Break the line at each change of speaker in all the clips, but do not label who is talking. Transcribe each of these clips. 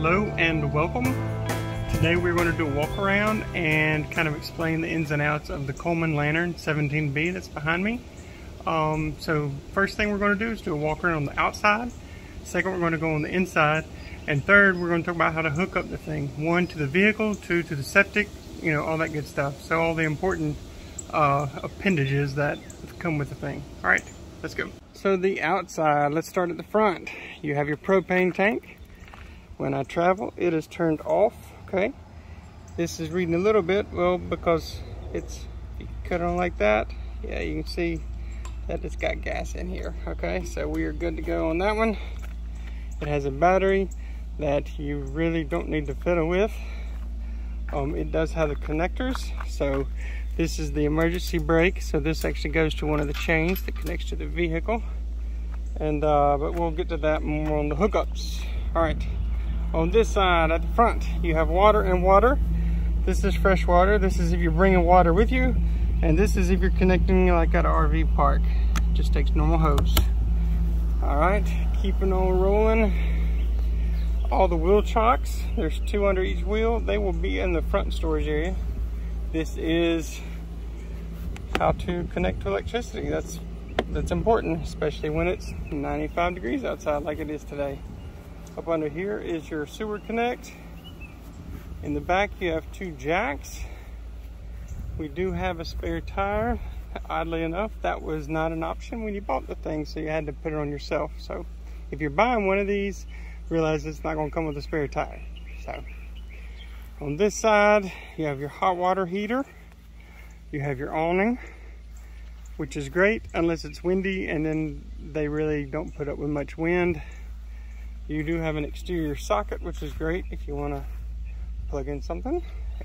Hello and welcome. Today we're going to do a walk around and kind of explain the ins and outs of the Coleman lantern 17B that's behind me. So first thing we're going to do is do a walk around on the outside. Second, we're going to go on the inside. And third, we're going to talk about how to hook up the thing. 1, to the vehicle, 2, to the septic, you know, all that good stuff. So all the important appendages that come with the thing. All right, let's go. So the outside, let's start at the front. You have your propane tank. When I travel, it is turned off, okay? This is reading a little bit, well, because it's, if you cut it on like that, yeah, you can see that it's got gas in here, okay? So we are good to go on that one. It has a battery that you really don't need to fiddle with. It does have the connectors, so this is the emergency brake. So this actually goes to one of the chains that connects to the vehicle. And but we'll get to that more on the hookups. All right, on this side at the front, you have water and water. This is fresh water. This is if you're bringing water with you. And this is if you're connecting like at an RV park. Just takes normal hose. All right, keeping on rolling. All the wheel chocks, there's 2 under each wheel. They will be in the front storage area. This is how to connect to electricity. That's important, especially when it's 95 degrees outside like it is today. Up under here is your sewer connect. In the back you have 2 jacks. We do have a spare tire. Oddly enough, that was not an option when you bought the thing, so you had to put it on yourself. So if you're buying one of these, realize it's not going to come with a spare tire. So on this side, you have your hot water heater. You have your awning, which is great unless it's windy, and then they really don't put up with much wind. You do have an exterior socket, which is great if you want to plug in something.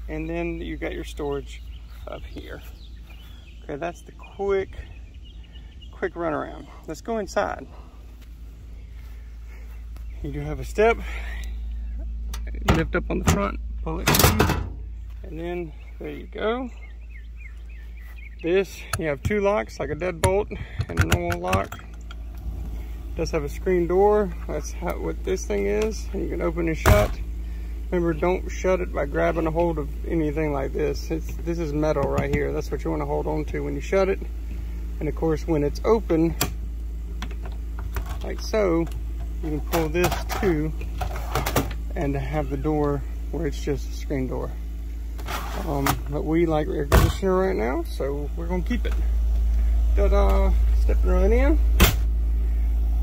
And then you got your storage up here. Okay, that's the quick run around. Let's go inside. You do have a step. Lift up on the front, pull it in, and then there you go. This, you have 2 locks, like a deadbolt and a normal lock. It does have a screen door. That's what this thing is. And you can open and shut. Remember, don't shut it by grabbing a hold of anything like this. This is metal right here. That's what you want to hold on to when you shut it. And of course, when it's open, like so, you can pull this too and have the door where it's just a screen door. But we like air conditioner right now, so we're gonna keep it. Ta-da! Stepping right in.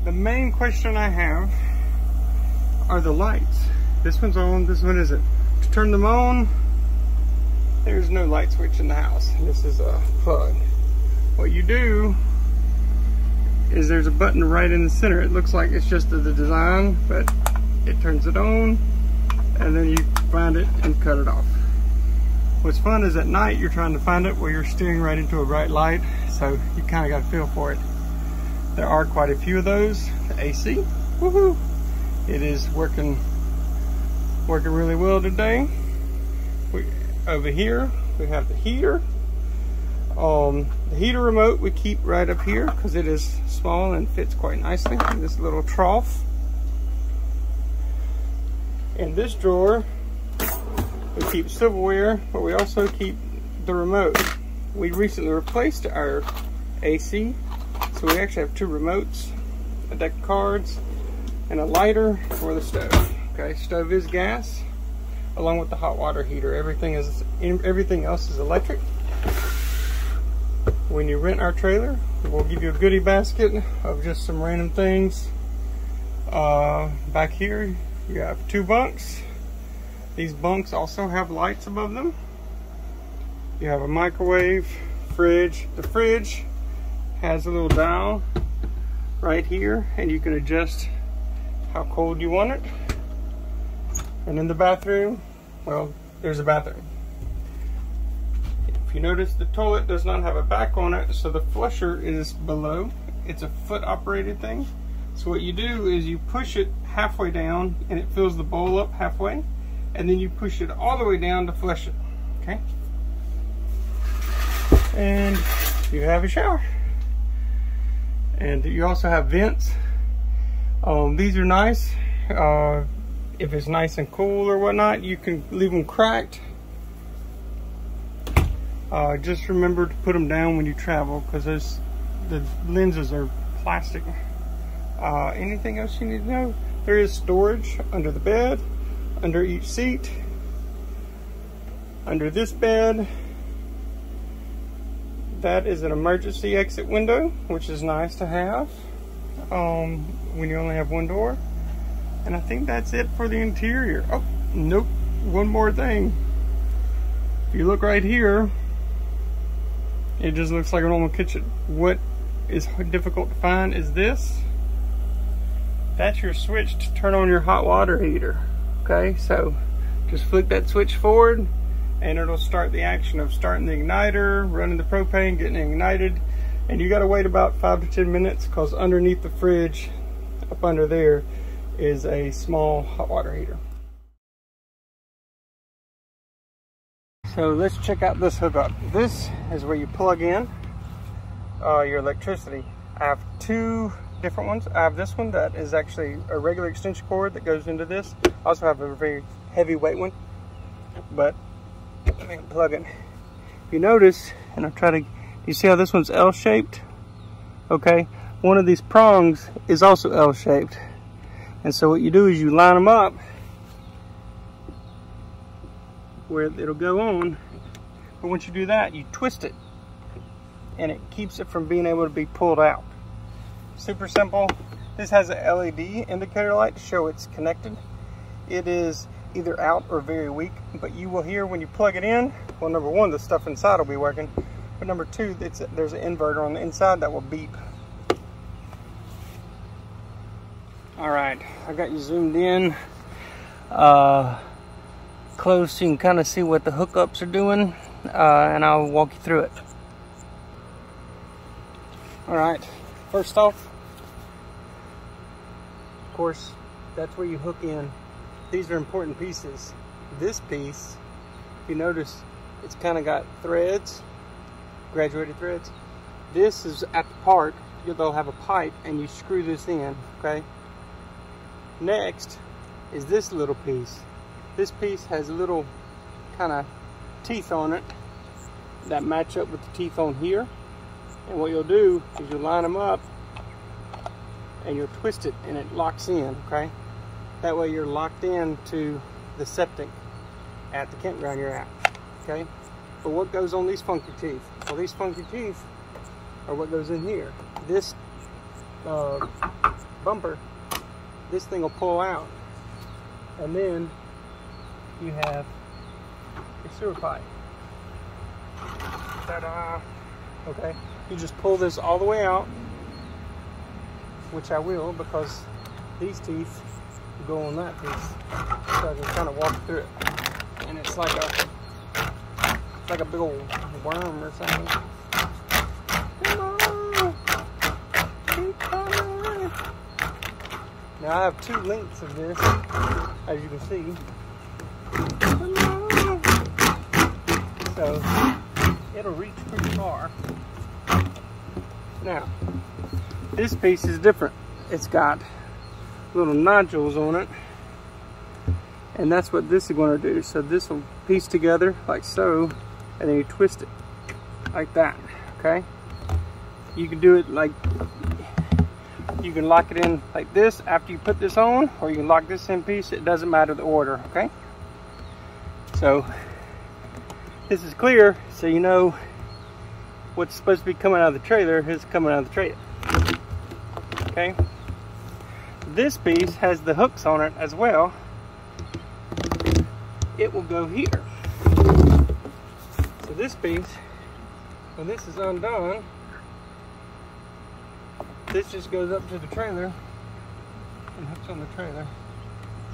The main question I have are the lights. This one's on, this one isn't. To turn them on, there's no light switch in the house. This is a plug. What you do is there's a button right in the center. It looks like it's just the design, but it turns it on, and then you find it and cut it off. What's fun is at night you're trying to find it where you're steering right into a bright light, so you kind of got a feel for it. There are quite a few of those. The AC, woohoo! It is working really well today. Over here we have the heater. The heater remote we keep right up here because it is small and fits quite nicely in this little trough. In this drawer, we keep silverware, but we also keep the remote. We recently replaced our AC, so we actually have 2 remotes, a deck of cards, and a lighter for the stove. Okay, stove is gas, along with the hot water heater. Everything else is electric. When you rent our trailer, we'll give you a goodie basket of just some random things. Back here, you have 2 bunks. These bunks also have lights above them. You have a microwave, fridge. The fridge has a little dial right here, and you can adjust how cold you want it. And in the bathroom, well, there's a bathroom. If you notice, the toilet does not have a back on it, so the flusher is below. It's a foot operated thing. So what you do is you push it halfway down and it fills the bowl up halfway, and then you push it all the way down to flush it, okay? And you have a shower. And you also have vents. These are nice. if it's nice and cool or whatnot, you can leave them cracked. Just remember to put them down when you travel, because the lenses are plastic. Anything else you need to know? There is storage under the bed, under each seat, under this bed. That is an emergency exit window, which is nice to have when you only have one door. And I think that's it for the interior. Oh, nope, one more thing. If you look right here, it just looks like a normal kitchen. What is difficult to find is this. That's your switch to turn on your hot water heater. Okay, so just flick that switch forward and it'll start the action of starting the igniter, running the propane, getting it ignited. And you gotta wait about 5 to 10 minutes, because underneath the fridge, up under there, is a small hot water heater. So let's check out this hookup. This is where you plug in your electricity. I have two different ones. I have this one that is actually a regular extension cord that goes into this. I also have a very heavyweight one, but let me plug it. If you notice, and I'll try to, you see how this one's L-shaped? Okay, one of these prongs is also L-shaped. And so what you do is you line them up where it'll go on. But once you do that, you twist it, and it keeps it from being able to be pulled out. Super simple. This has an LED indicator light to show it's connected. It is either out or very weak, but you will hear when you plug it in, well, number one, the stuff inside will be working, but number two, there's an inverter on the inside that will beep. All right, I got you zoomed in close so you can kind of see what the hookups are doing, and I'll walk you through it. All right, first off, of course, that's where you hook in. These are important pieces. This piece, if you notice, it's kind of got threads, graduated threads. This is at the part, they'll have a pipe and you screw this in, okay? Next is this little piece. This piece has little kind of teeth on it that match up with the teeth on here. And what you'll do is you'll line them up and you'll twist it and it locks in, okay? That way you're locked in to the septic at the campground you're at, okay? But what goes on these funky teeth? Well, these funky teeth are what goes in here. This bumper, this thing will pull out, and then you have your sewer pipe. Ta-da! Okay, you just pull this all the way out, which I will, because these teeth go on that piece. So I can kind of walk through it, and it's like a big old worm or something. Come on, keep coming. Now I have two lengths of this, as you can see. Come on. So it'll reach pretty far. Now, this piece is different. It's got little nodules on it, and that's what this is going to do. So this will piece together like so, and then you twist it like that, okay? You can do it like, you can lock it in like this after you put this on, or you can lock this in piece. It doesn't matter the order, okay? So this is clear, so you know what's supposed to be coming out of the trailer is coming out of the trailer, okay? This piece has the hooks on it as well. It will go here. So this piece, when this is undone, this just goes up to the trailer and hooks on the trailer,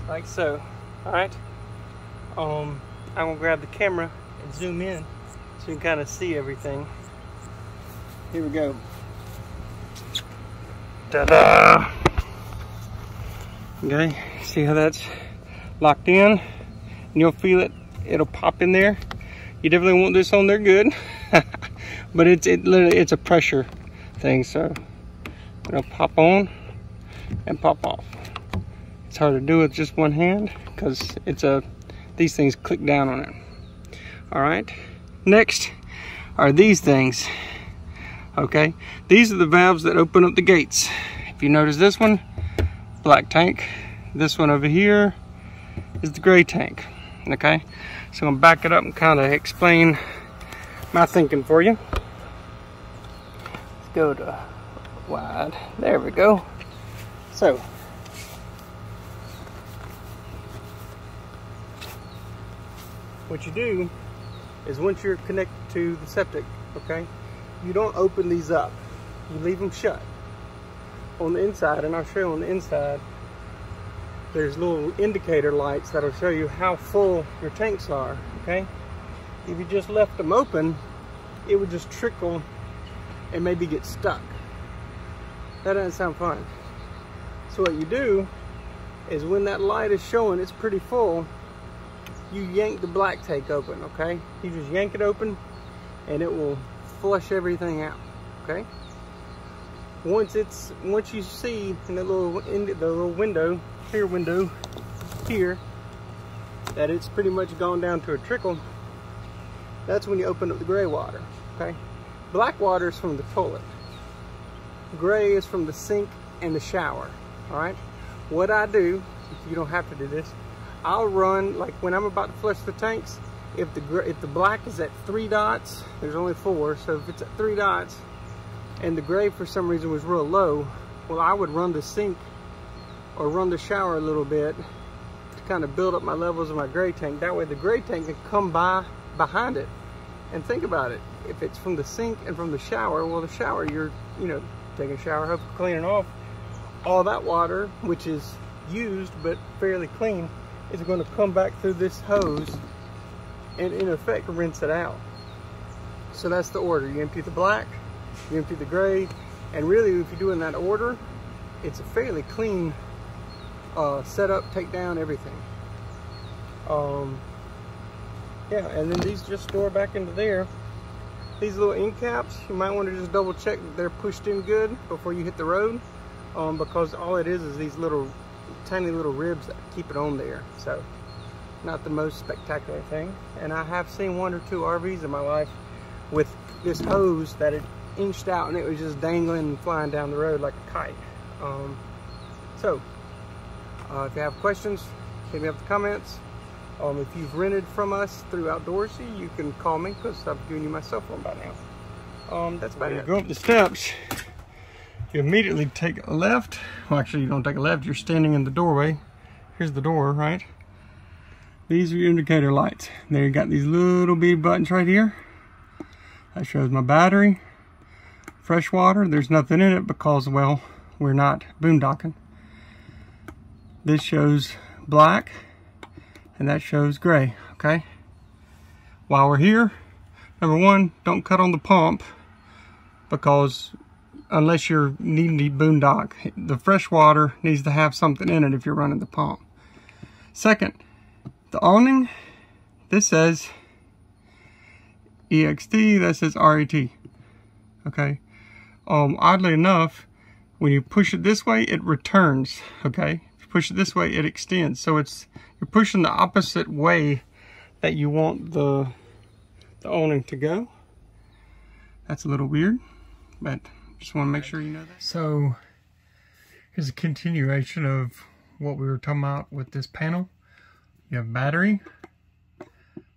like so. All right. I'm gonna grab the camera and zoom in so you can kind of see everything. Here we go. Ta-da! Okay, see how that's locked in? And you'll feel it, it'll pop in there. You definitely want this on there good. But it's a pressure thing, so it'll pop on and pop off. It's hard to do with just one hand because these things click down on it. All right, next are these things. Okay, these are the valves that open up the gates. If you notice this one, black tank. This one over here is the gray tank. Okay, so I'm gonna back it up and kind of explain my thinking for you. Let's go to wide. There we go. So what you do is once you're connected to the septic, okay, you don't open these up. You leave them shut. On the inside, and I'll show you on the inside, there's little indicator lights that'll show you how full your tanks are, okay? If you just left them open, it would just trickle and maybe get stuck. That doesn't sound fun. So what you do is when that light is showing it's pretty full, you yank the black tank open, okay? You just yank it open and it will flush everything out, okay? Once you see in the little window, clear window here, that it's pretty much gone down to a trickle, that's when you open up the gray water, okay? Black water is from the toilet. Gray is from the sink and the shower, all right? What I do, you don't have to do this, I'll run, like when I'm about to flush the tanks, if the black is at 3 dots, there's only 4, so if it's at 3 dots, and the gray for some reason was real low, well, I would run the sink or run the shower a little bit to kind of build up my levels of my gray tank. That way the gray tank can come behind it. And think about it, if it's from the sink and from the shower, well, the shower, you're, taking a shower, hopefully cleaning off all that water, which is used but fairly clean, is going to come back through this hose and in effect rinse it out. So that's the order. You empty the black, you empty the gray, and really if you do in that order, it's a fairly clean setup, take down everything. Yeah, and then these just store back into there. These little end caps, you might want to just double check that they're pushed in good before you hit the road, because all it is these little tiny little ribs that keep it on there. So not the most spectacular thing. And I have seen 1 or 2 RVs in my life with this hose that it inched out and it was just dangling and flying down the road like a kite. If you have questions, hit me up in the comments. If you've rented from us through Outdoorsy, you can call me because I've given you my cell phone by now. That's about it. Go up the steps, you immediately take a left. Well, actually, you don't take a left. You're standing in the doorway. Here's the door, right? These are your indicator lights. There you got these little bead buttons right here. That shows my battery. Fresh water, there's nothing in it because, well, we're not boondocking. This shows black, and that shows gray, okay? While we're here, number 1, don't cut on the pump because unless you're needing to boondock, the fresh water needs to have something in it if you're running the pump. Second, the awning, this says EXT, that says RET, okay? Oddly enough, when you push it this way, it returns, okay? If you push it this way, it extends. So you're pushing the opposite way that you want the awning to go. That's a little weird, but just want to make sure you know that. So here's a continuation of what we were talking about with this panel. You have battery,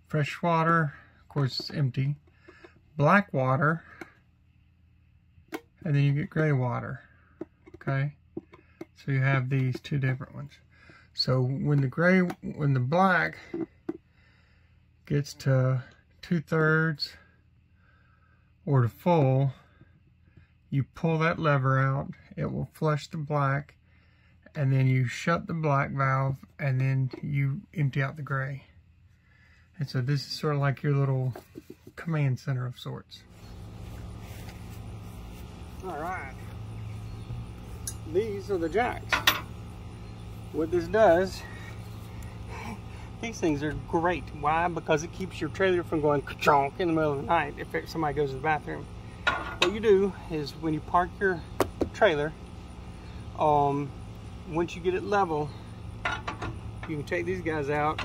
fresh water, of course it's empty, black water, and then you get gray water, okay? So you have these 2 different ones. So when the black gets to 2/3 or to full, you pull that lever out, it will flush the black, and then you shut the black valve, and then you empty out the gray. And so this is sort of like your little command center of sorts. All right, these are the jacks. What this does, these things are great. Why? Because it keeps your trailer from going ka-chonk in the middle of the night if somebody goes to the bathroom. What you do is when you park your trailer, once you get it level, you can take these guys out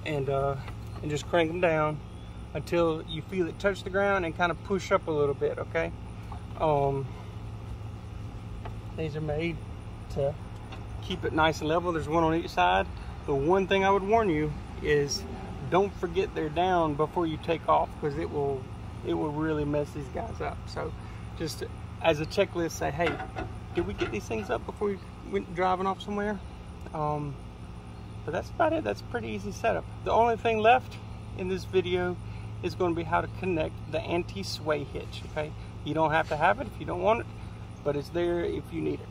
and just crank them down until you feel it touch the ground and kind of push up a little bit, okay? These are made to keep it nice and level. There's one on each side. The one thing I would warn you is don't forget they're down before you take off, because it will really mess these guys up. So just as a checklist, say, hey, did we get these things up before we went driving off somewhere? But that's about it. That's a pretty easy setup. The only thing left in this video is going to be how to connect the anti-sway hitch, okay? You don't have to have it if you don't want it, but it's there if you need it.